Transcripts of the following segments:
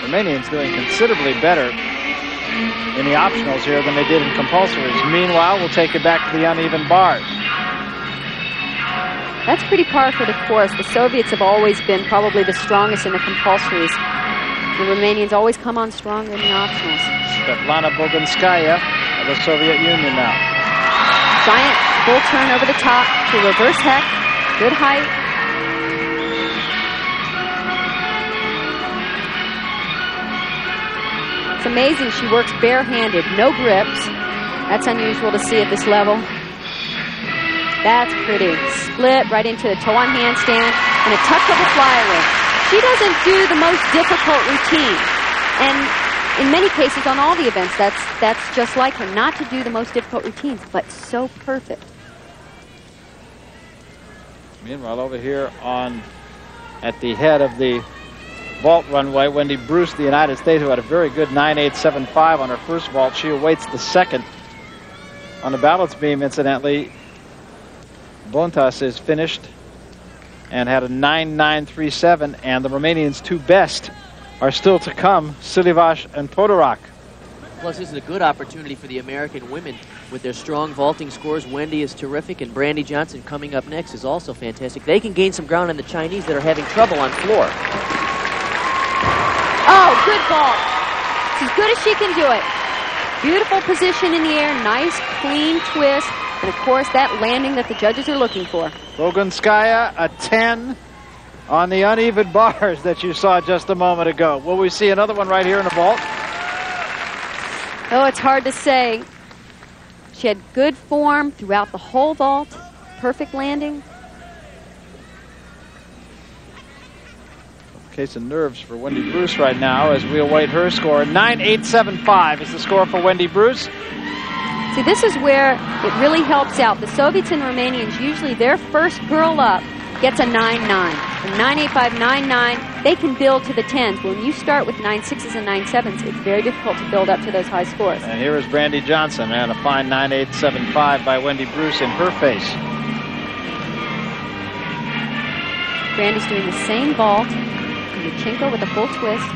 Romanians doing considerably better in the optionals here than they did in compulsories. Meanwhile, we'll take it back to the uneven bars. That's pretty par for the course. The Soviets have always been probably the strongest in the compulsories. The Romanians always come on stronger in the optionals. Svetlana Bogunskaya of the Soviet Union now. Giant full turn over the top to reverse heck. Good height. It's amazing she works barehanded, no grips. That's unusual to see at this level. That's pretty. Split right into the toe-on handstand and a tuck of a flyaway. She doesn't do the most difficult routine. And in many cases on all the events, that's just like her, not to do the most difficult routines, but so perfect. Meanwhile, over here at the head of the vault runway, Wendy Bruce, the United States, who had a very good 9.875 on her first vault. She awaits the second. On the balance beam, incidentally, Bontas is finished and had a 9.937, and the Romanians' two best are still to come, Silivash and Todorak. Plus, this is a good opportunity for the American women with their strong vaulting scores. Wendy is terrific, and Brandy Johnson coming up next is also fantastic. They can gain some ground on the Chinese that are having trouble on floor. Oh, good vault. It's as good as she can do it. Beautiful position in the air, nice, clean twist, and of course that landing that the judges are looking for. Bogunskaya, a 10 on the uneven bars that you saw just a moment ago. Will we see another one right here in the vault? Oh, it's hard to say. She had good form throughout the whole vault. Perfect landing. Case of nerves for Wendy Bruce right now as we await her score. 9.875 is the score for Wendy Bruce. See, this is where it really helps out. The Soviets and Romanians, usually their first girl up gets a 9.9. From 9.85, 9.9, they can build to the 10s. When you start with 9.6s and 9.7s, it's very difficult to build up to those high scores. And here is Brandy Johnson, and a fine 9.875 by Wendy Bruce in her face. Brandy's doing the same vault. Yurchenko with a full twist.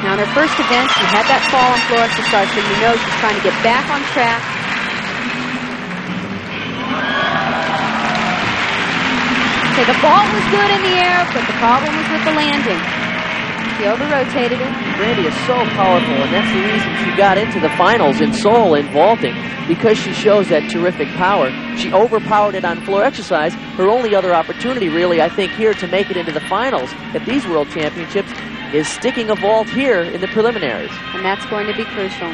Now in her first event, she had that fall on floor exercise, so you know she's trying to get back on track. Okay, the vault was good in the air, but the problem was with the landing. She over-rotated it. Brandy is so powerful, and that's the reason she got into the finals in Seoul in vaulting, because she shows that terrific power. She overpowered it on floor exercise. Her only other opportunity, really, I think, here to make it into the finals at these World Championships is sticking a vault here in the preliminaries. And that's going to be crucial.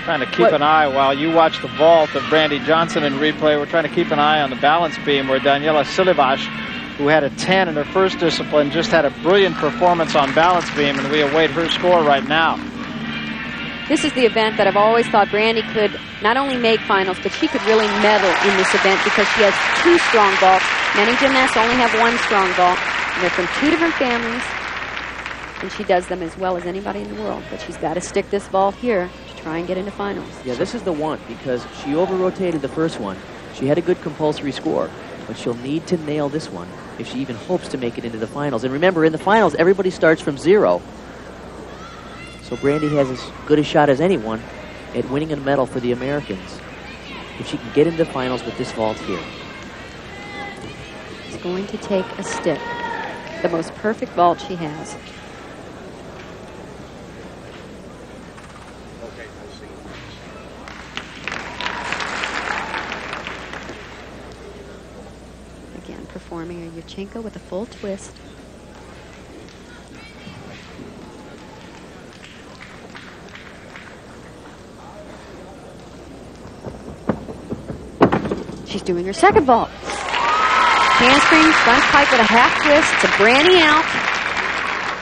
Trying to keep an eye while you watch the vault of Brandy Johnson in replay. We're trying to keep an eye on the balance beam where Daniela Silivash, who had a 10 in her first discipline, just had a brilliant performance on balance beam, and we await her score right now. This is the event that I've always thought Brandy could not only make finals, but she could really medal in this event because she has two strong vaults. Many gymnasts only have one strong vault, and they're from two different families, and she does them as well as anybody in the world. But she's got to stick this vault here to try and get into finals. Yeah, this is the one because she over-rotated the first one. She had a good compulsory score, but she'll need to nail this one if she even hopes to make it into the finals. And remember, in the finals, everybody starts from zero. So Brandy has as good a shot as anyone at winning a medal for the Americans if she can get into the finals with this vault here. It's going to take a stick. The most perfect vault she has. Again, performing a Yurchenko with a full twist. She's doing her second vault. Handspring, front pike with a half twist. It's a Brandy out.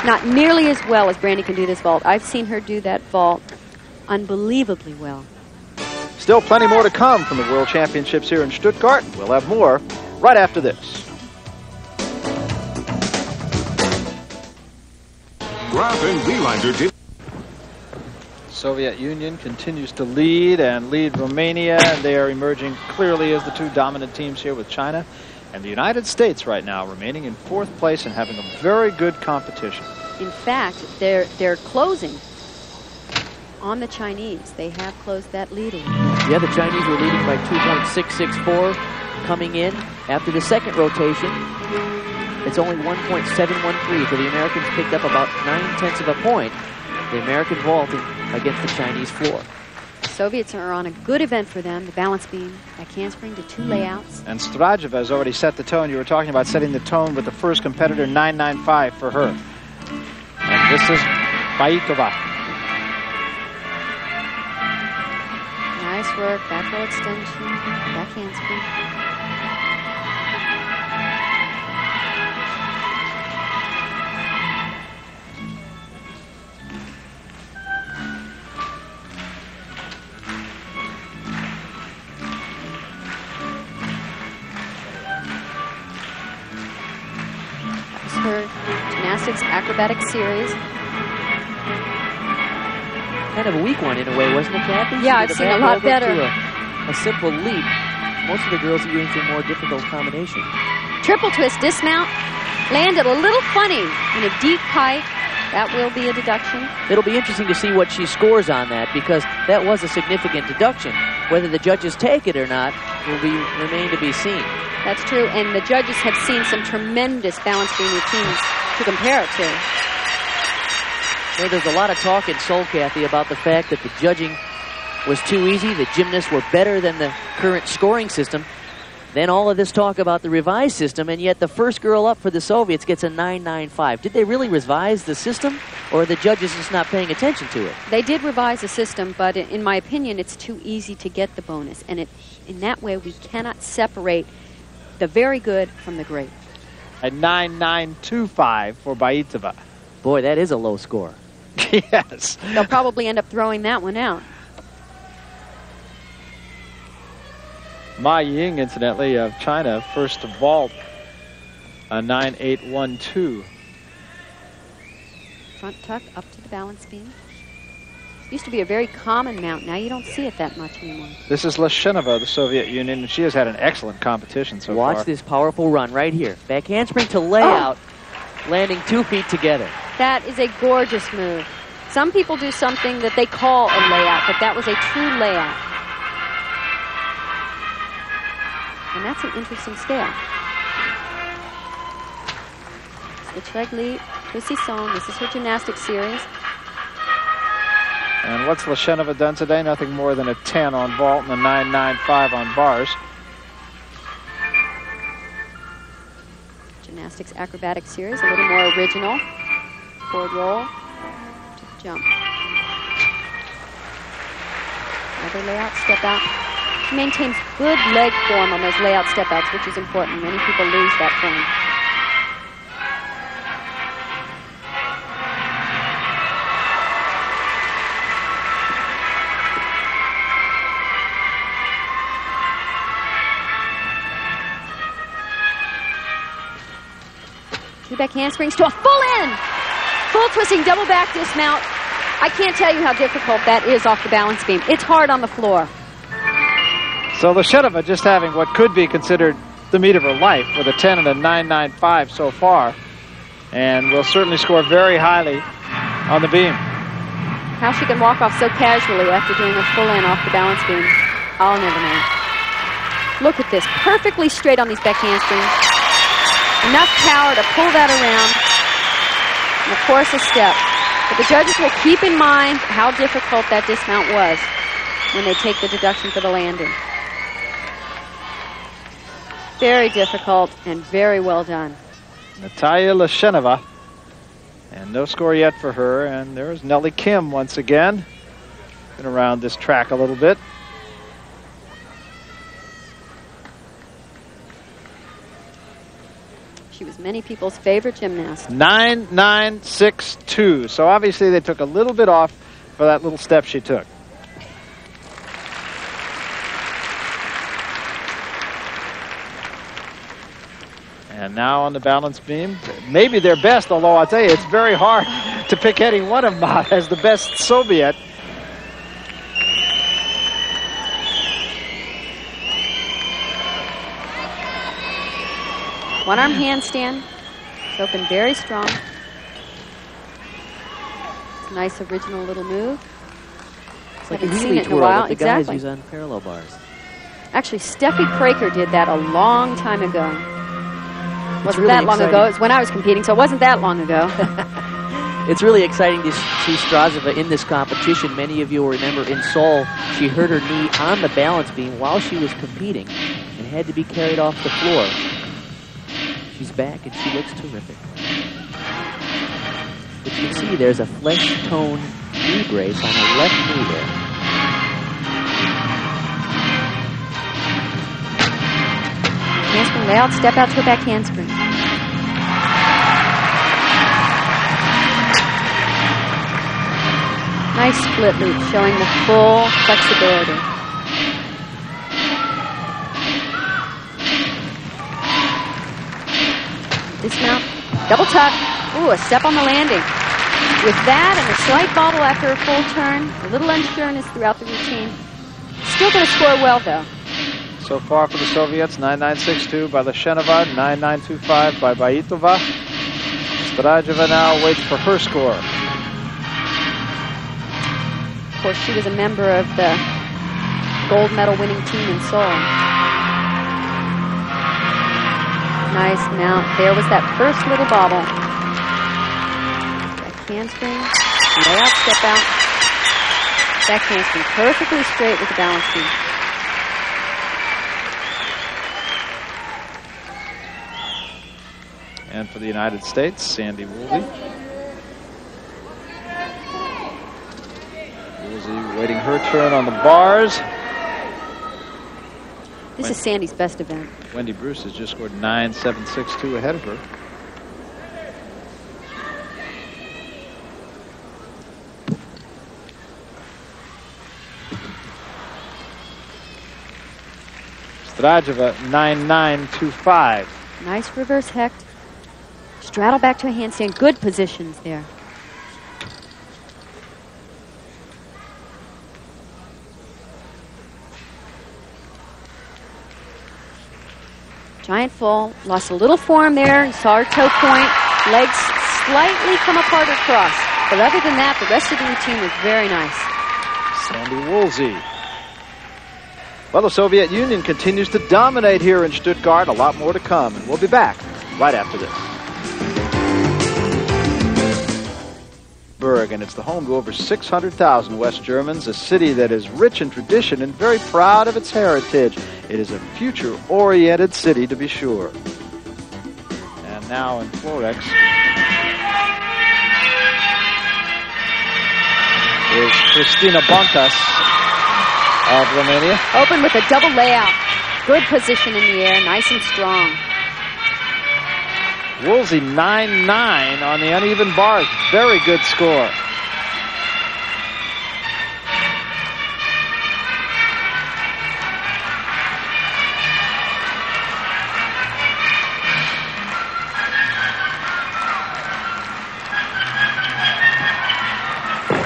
Not nearly as well as Brandy can do this vault. I've seen her do that vault unbelievably well. Still plenty more to come from the World Championships here in Stuttgart. We'll have more right after this. Graf and Wielander did. Soviet Union continues to lead Romania. They are emerging clearly as the two dominant teams here with China And the United States right now remaining in 4th place and having a very good competition. In fact, they're closing on the Chinese. They have closed that lead a little bit. Yeah, the Chinese were leading by 2.664 coming in. After the second rotation, it's only 1.713, so the Americans picked up about 9/10 of a point. The American vaulting against the Chinese floor. The Soviets are on a good event for them. The balance beam, back handspring to 2 layouts. And Strajeva has already set the tone. You were talking about setting the tone with the first competitor, 9.95 for her. And this is Baitova. Nice work, back row extension, back handspring. Her gymnastics acrobatic series. Kind of a weak one in a way, wasn't it, Kathy? Yeah, I've seen a lot better. A simple leap. Most of the girls are using a more difficult combination. Triple twist dismount. Landed a little funny in a deep kite. That will be a deduction. It'll be interesting to see what she scores on that, because that was a significant deduction. Whether the judges take it or not will remain to be seen. That's true, and the judges have seen some tremendous balance beam routines to compare it to. Well, there's a lot of talk in Seoul, Kathy, about the fact that the judging was too easy, the gymnasts were better than the current scoring system. Then all of this talk about the revised system, and yet the first girl up for the Soviets gets a 9.95. Did they really revise the system, or are the judges just not paying attention to it? They did revise the system, but in my opinion, it's too easy to get the bonus, and in that way, we cannot separate the very good from the great. A 9.925 for Baitova. Boy, that is a low score. Yes. They'll probably end up throwing that one out. Ma Ying, incidentally, of China, first to vault a 9.812. Front tuck up to the balance beam. Used to be a very common mount. Now you don't see it that much anymore. This is Leshenova, the Soviet Union, and she has had an excellent competition so far. Watch this powerful run right here. Back handspring to layout, landing 2 feet together. That is a gorgeous move. Some people do something that they call a layout, but that was a true layout. And that's an interesting scale. Switch leg leap, twisty song. This is her gymnastics series. And what's Leshenova done today? Nothing more than a 10 on vault and a 9.95 on bars. Gymnastics acrobatic series, a little more original. Forward roll to the jump. Another layout step out. She maintains good leg form on those layout step outs, which is important. Many people lose that form. Two back handsprings to a full in. Full twisting double back dismount. I can't tell you how difficult that is off the balance beam. It's hard on the floor. So Leshenova just having what could be considered the meet of her life with a 10 and a 9.95 so far. And will certainly score very highly on the beam. How she can walk off so casually after doing a full in off the balance beam, I'll never know. Look at this, perfectly straight on these back handsprings. Enough power to pull that around. And of course a step. But the judges will keep in mind how difficult that dismount was when they take the deduction for the landing. Very difficult and very well done. Natalia Leshenova. And no score yet for her. And there's Nellie Kim once again. Been around this track a little bit. She was many people's favorite gymnast. 9.962. So obviously they took a little bit off for that little step she took. And now on the balance beam, maybe their best, although I'll tell you, it's very hard to pick any one of them out as the best Soviet. One-arm handstand. It's open very strong. It's a nice original little move. It's like a Haven't seen wheelie it in a twirl while. that the guys Exactly. use on parallel bars. Actually, Steffi Praker did that a long time ago. Wasn't really that long exciting. ago. It was when I was competing, so it wasn't that long ago. It's really exciting to see Strazova in this competition. Many of you will remember in Seoul, she hurt her knee on the balance beam while she was competing and had to be carried off the floor. She's back and she looks terrific. But you can see there's a flesh tone knee brace on her left knee there. Handspring layout, step out to a back handspring. Nice split loop, showing the full flexibility. Dismount, double tuck. Ooh, a step on the landing. With that and a slight bobble after a full turn, a little unsureness throughout the routine. Still going to score well, though. So far for the Soviets, 9.962 by Lishenova, 9.925 by Baitova. Strajeva now waits for her score. Of course, she was a member of the gold medal winning team in Seoul. Nice mount. There was that first little bobble. Back handspring, lay out, step out. Back handspring, perfectly straight with the balance beam. And for the United States, Sandy Woolsey. Woolsey waiting her turn on the bars. This is Sandy's best event. Wendy Bruce has just scored 9.762 ahead of her. Strajeva 9.925. Nice reverse hecht. Straddle back to a handstand. Good positions there. Giant full. Lost a little form there. You saw her toe point. Legs slightly come apart or cross. But other than that, the rest of the routine was very nice. Sandy Woolsey. Well, the Soviet Union continues to dominate here in Stuttgart. A lot more to come, and we'll be back right after this. And it's the home to over 600,000 West Germans, a city that is rich in tradition and very proud of its heritage. It is a future-oriented city, to be sure. And now in Florex is Cristina Bontas of Romania. Open with a double layout. Good position in the air, nice and strong. Woolsey 9.9 on the uneven bars. Very good score.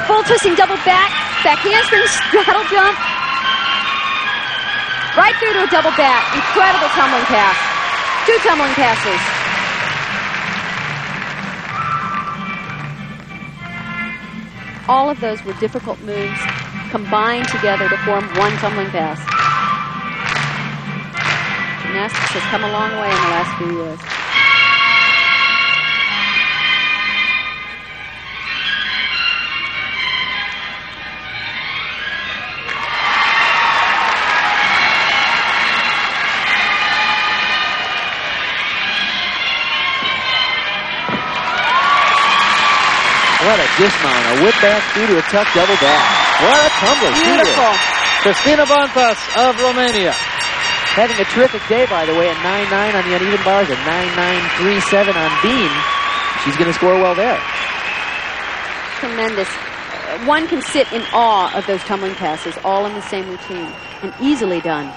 Full twisting double back handspring straddle jump. Right through to a double back. Incredible tumbling pass. 2 tumbling passes. All of those were difficult moves combined together to form one tumbling pass. Gymnastics has come a long way in the last few years. What a dismount, a whip back through to a tuck double back. What a tumbler. Beautiful. Cristina Bontas of Romania. Having a terrific day, by the way, at 9.9 on the uneven bars, a 9.937 on beam. She's going to score well there. Tremendous. One can sit in awe of those tumbling passes, all in the same routine, and easily done.